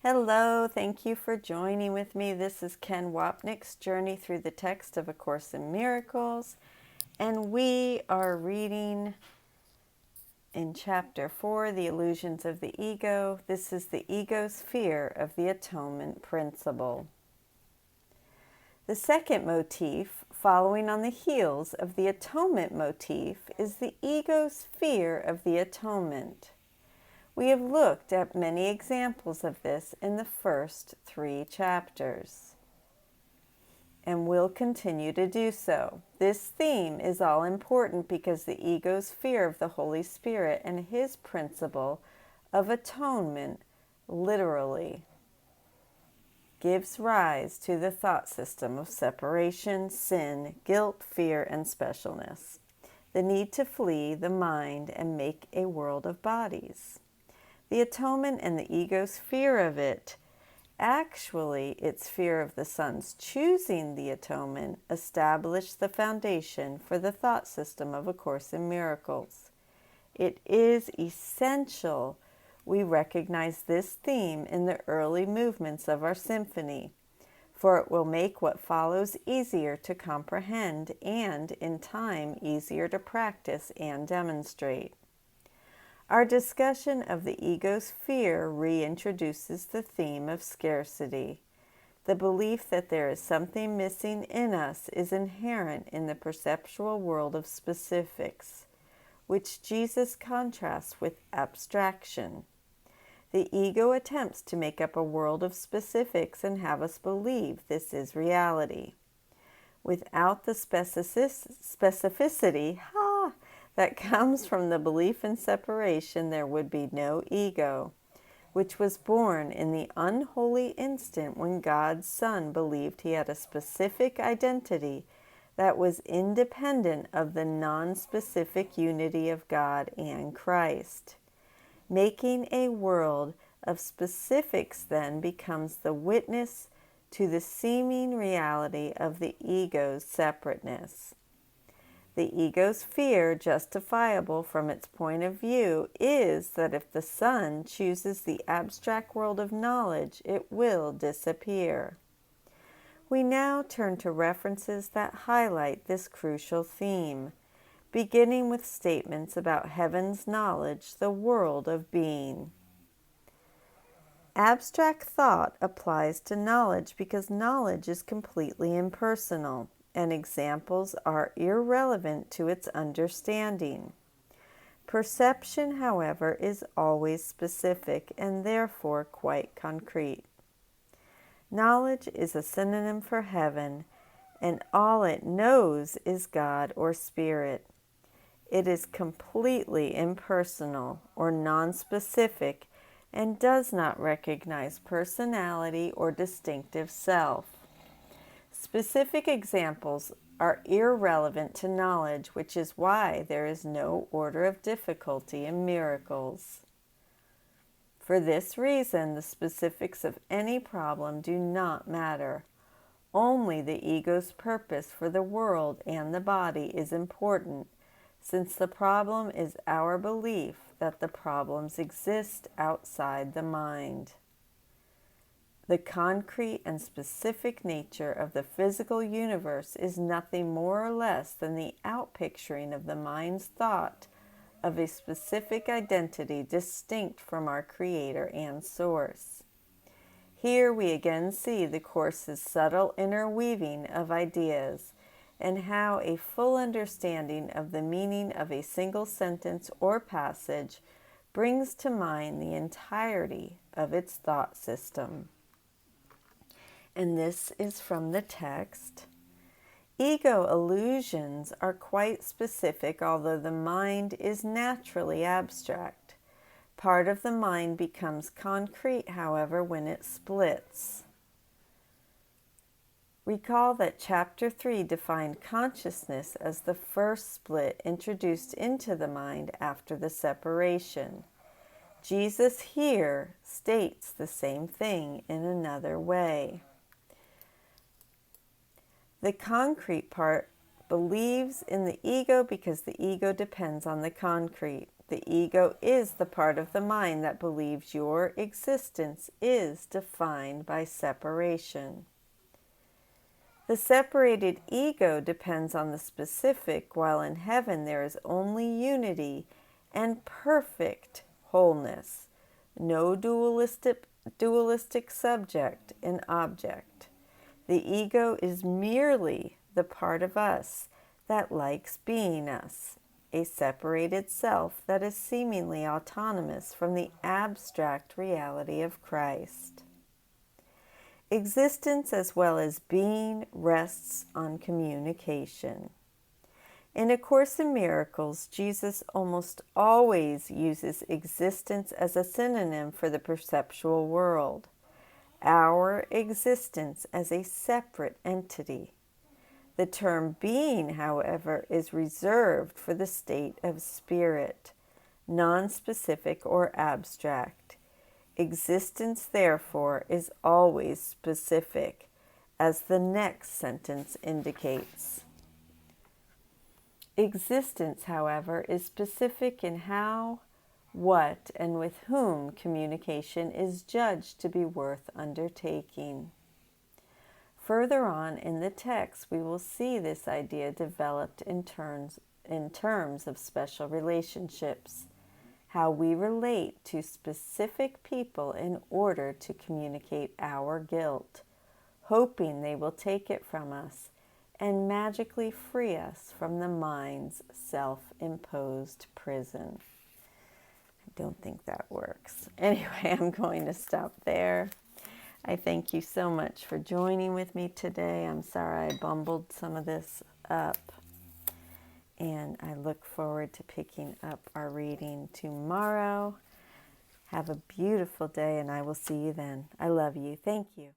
Hello, thank you for joining with me. This is Ken Wapnick's Journey Through the Text of A Course in Miracles, and we are reading in Chapter 4, The Illusions of the Ego. This is the ego's fear of the atonement principle. The second motif, following on the heels of the atonement motif, is the ego's fear of the atonement. We have looked at many examples of this in the first 3 chapters, and will continue to do so. This theme is all important because the ego's fear of the Holy Spirit and His principle of atonement literally gives rise to the thought system of separation, sin, guilt, fear, and specialness, the need to flee the mind and make a world of bodies. The atonement and the ego's fear of it, actually its fear of the Son's choosing the atonement, establish the foundation for the thought system of A Course in Miracles. It is essential we recognize this theme in the early movements of our symphony, for it will make what follows easier to comprehend and, in time, easier to practice and demonstrate. Our discussion of the ego's fear reintroduces the theme of scarcity. The belief that there is something missing in us is inherent in the perceptual world of specifics, which Jesus contrasts with abstraction. The ego attempts to make up a world of specifics and have us believe this is reality. Without the specificity, that comes from the belief in separation, there would be no ego, which was born in the unholy instant when God's Son believed He had a specific identity that was independent of the non-specific unity of God and Christ. Making a world of specifics then becomes the witness to the seeming reality of the ego's separateness. The ego's fear, justifiable from its point of view, is that if the Son chooses the abstract world of knowledge, it will disappear. We now turn to references that highlight this crucial theme, beginning with statements about heaven's knowledge, the world of being. Abstract thought applies to knowledge because knowledge is completely impersonal, and examples are irrelevant to its understanding. Perception, however, is always specific and therefore quite concrete. Knowledge is a synonym for heaven, and all it knows is God or Spirit. It is completely impersonal or non-specific and does not recognize personality or distinctive self. Specific examples are irrelevant to knowledge, which is why there is no order of difficulty in miracles. For this reason, the specifics of any problem do not matter. Only the ego's purpose for the world and the body is important, since the problem is our belief that the problems exist outside the mind. The concrete and specific nature of the physical universe is nothing more or less than the outpicturing of the mind's thought of a specific identity distinct from our Creator and Source. Here we again see the Course's subtle interweaving of ideas and how a full understanding of the meaning of a single sentence or passage brings to mind the entirety of its thought system. And this is from the text. Ego illusions are quite specific, although the mind is naturally abstract. Part of the mind becomes concrete, however, when it splits. Recall that Chapter 3 defined consciousness as the first split introduced into the mind after the separation. Jesus here states the same thing in another way. The concrete part believes in the ego because the ego depends on the concrete. The the ego is the part of the mind that believes your existence is defined by separation. The separated ego depends on the specific, while in heaven there is only unity and perfect wholeness, no dualistic subject and object. The ego is merely the part of us that likes being us, a separated self that is seemingly autonomous from the abstract reality of Christ. Existence as well as being rests on communication. In A Course in Miracles, Jesus almost always uses existence as a synonym for the perceptual world, our existence as a separate entity. The term being, however, is reserved for the state of spirit, non-specific or abstract. Existence, therefore, is always specific, as the next sentence indicates. Existence, however, is specific in how, what, and with whom communication is judged to be worth undertaking. Further on in the text, we will see this idea developed in terms of special relationships, how we relate to specific people in order to communicate our guilt, hoping they will take it from us and magically free us from the mind's self-imposed prison. I don't think that works. Anyway, I'm going to stop there. I thank you so much for joining with me today. I'm sorry I bumbled some of this up. And I look forward to picking up our reading tomorrow. Have a beautiful day, and I will see you then. I love you. Thank you.